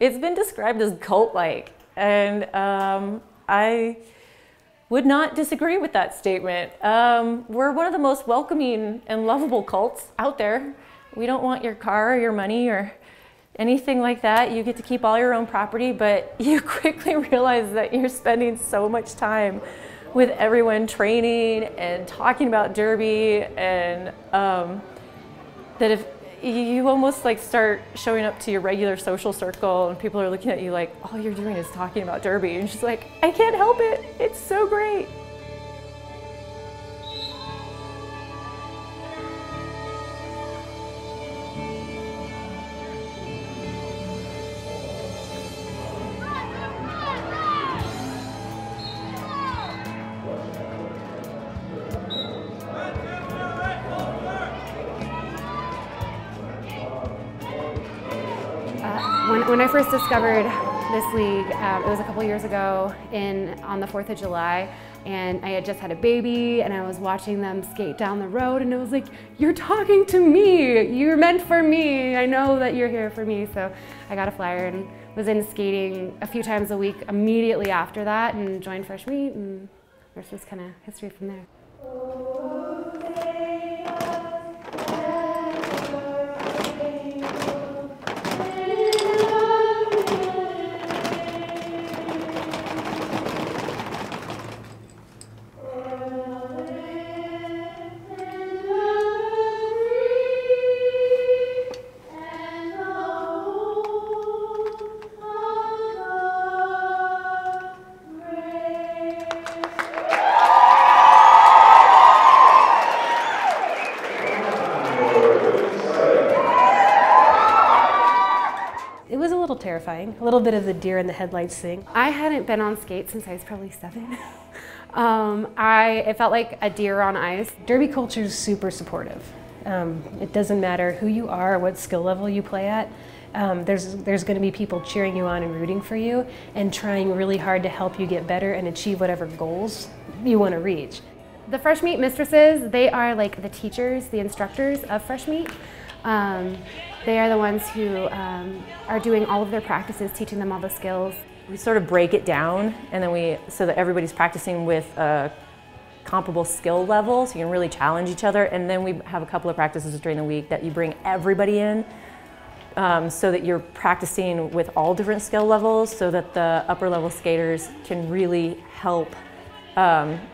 It's been described as cult-like, and I would not disagree with that statement. We're one of the most welcoming and lovable cults out there. We don't want your car or your money or anything like that. You get to keep all your own property, but you quickly realize that you're spending so much time with everyone training and talking about derby, and that if you almost like start showing up to your regular social circle and people are looking at you like, all you're doing is talking about derby, and she's like, I can't help it, it's so great. When I first discovered this league, it was a couple years ago on the 4th of July, and I had just had a baby and I was watching them skate down the road, and it was like, you're talking to me, you're meant for me, I know that you're here for me. So I got a flyer and was in skating a few times a week immediately after that and joined Fresh Meat, and there's just kind of history from there. It was a little terrifying, a little bit of the deer in the headlights thing. I hadn't been on skates since I was probably 7. It felt like a deer on ice. Derby culture is super supportive. It doesn't matter who you are, what skill level you play at. There's going to be people cheering you on and rooting for you and trying really hard to help you get better and achieve whatever goals you want to reach. The Fresh Meat mistresses, they are like the teachers, the instructors of Fresh Meat. They are the ones who are doing all of their practices, teaching them all the skills. We sort of break it down, and then so that everybody's practicing with a comparable skill level, so you can really challenge each other. And then we have a couple of practices during the week that you bring everybody in, so that you're practicing with all different skill levels, so that the upper level skaters can really help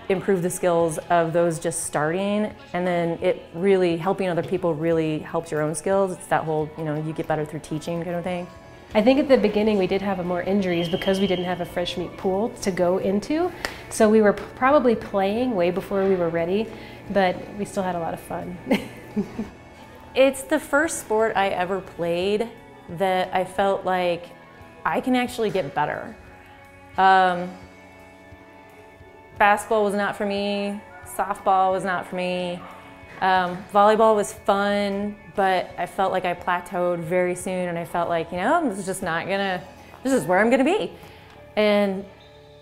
improve the skills of those just starting, and then it really helping other people really helps your own skills. It's that whole, you get better through teaching kind of thing. I think at the beginning we did have more injuries because we didn't have a Fresh Meat pool to go into, so we were probably playing way before we were ready, but we still had a lot of fun. It's the first sport I ever played that I felt like I can actually get better. Basketball was not for me, softball was not for me. Volleyball was fun, but I felt like I plateaued very soon, and I felt like, this is just not this is where I'm gonna be. And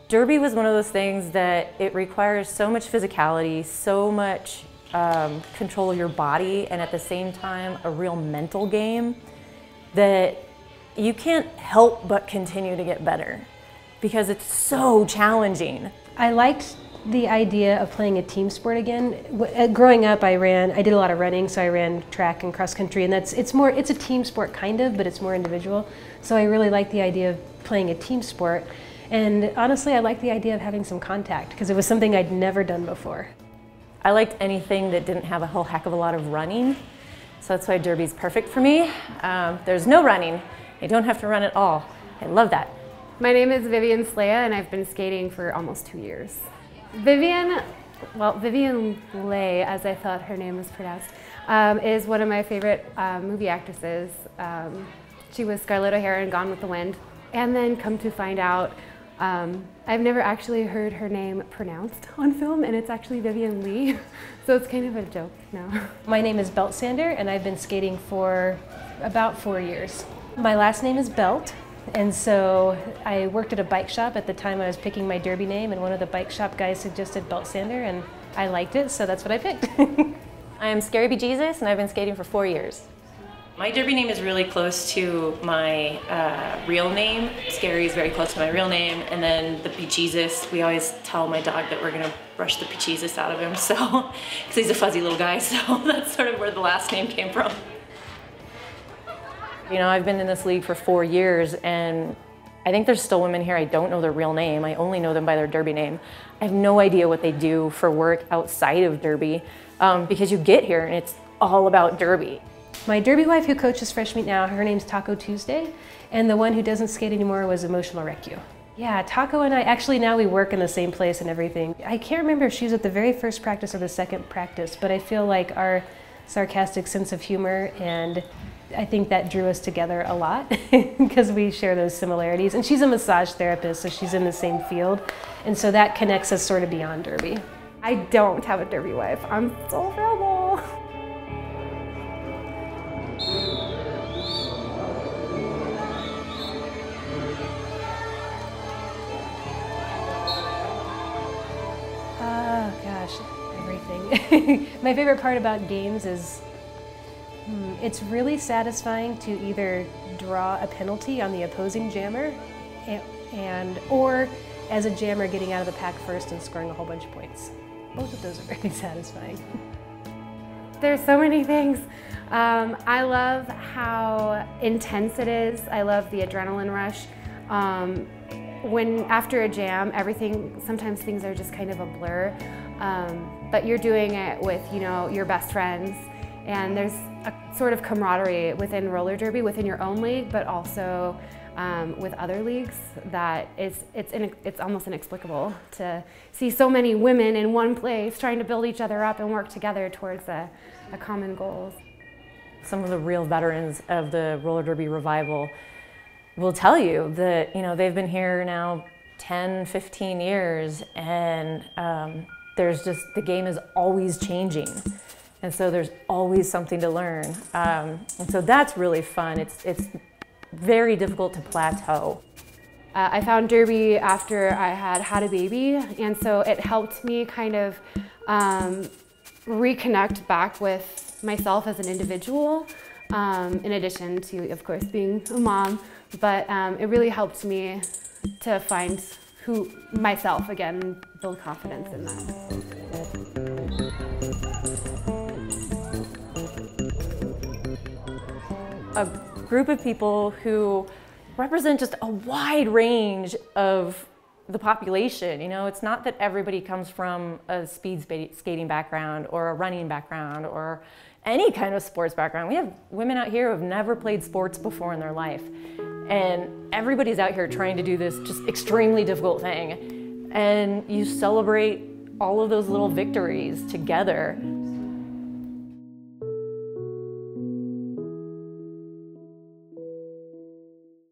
derby was one of those things that it requires so much physicality, so much control of your body, and at the same time, a real mental game that you can't help but continue to get better because it's so challenging. I liked the idea of playing a team sport again. Growing up, I did a lot of running, so I ran track and cross country, and it's a team sport kind of, but it's more individual. So I really like the idea of playing a team sport. And honestly, I like the idea of having some contact because it was something I'd never done before. I liked anything that didn't have a whole heck of a lot of running, so that's why derby's perfect for me. There's no running. I don't have to run at all. I love that. My name is Vivian Slea, and I've been skating for almost 2 years. Vivian Leigh, as I thought her name was pronounced, is one of my favorite movie actresses. She was Scarlett O'Hara in Gone with the Wind. And then come to find out, I've never actually heard her name pronounced on film, and it's actually Vivian Leigh. So it's kind of a joke now. My name is Belt Sander, and I've been skating for about 4 years. My last name is Belt. And so I worked at a bike shop at the time I was picking my derby name, and one of the bike shop guys suggested Belt Sander, and I liked it, so that's what I picked. I am Scary Bejesus, and I've been skating for 4 years. My derby name is really close to my real name. Scary is very close to my real name. And then the bejesus, we always tell my dog that we're gonna brush the bejesus out of him, so, because he's a fuzzy little guy, so that's sort of where the last name came from. You know, I've been in this league for 4 years, and I think there's still women here, I don't know their real name. I only know them by their derby name. I have no idea what they do for work outside of derby, because you get here and it's all about derby. My derby wife who coaches Fresh Meat now, her name's Taco Tuesday, and the one who doesn't skate anymore was Emotional Rescue. Yeah, Taco and I, actually now we work in the same place and everything. I can't remember if she was at the very first practice or the second practice, but I feel like our sarcastic sense of humor, and I think that drew us together a lot because we share those similarities. And she's a massage therapist, so she's in the same field, and so that connects us sort of beyond derby. I don't have a derby wife. I'm so available. Oh gosh, everything. My favorite part about games is it's really satisfying to either draw a penalty on the opposing jammer or as a jammer getting out of the pack first and scoring a whole bunch of points. Both of those are very satisfying. There's so many things. I love how intense it is. I love the adrenaline rush. When after a jam, sometimes things are just kind of a blur, but you're doing it with, you know, your best friends, and there's a sort of camaraderie within roller derby, within your own league, but also with other leagues that it's almost inexplicable to see so many women in one place trying to build each other up and work together towards a common goal. Some of the real veterans of the roller derby revival will tell you that, you know, they've been here now 10, 15 years, and the game is always changing. And so there's always something to learn. And so that's really fun. It's very difficult to plateau. I found derby after I had a baby, and so it helped me kind of reconnect back with myself as an individual, in addition to, of course, being a mom. But it really helped me to find myself again, build confidence in that. A group of people who represent just a wide range of the population. You know, it's not that everybody comes from a speed skating background or a running background or any kind of sports background. We have women out here who have never played sports before in their life. And everybody's out here trying to do this just extremely difficult thing. And you celebrate all of those little victories together.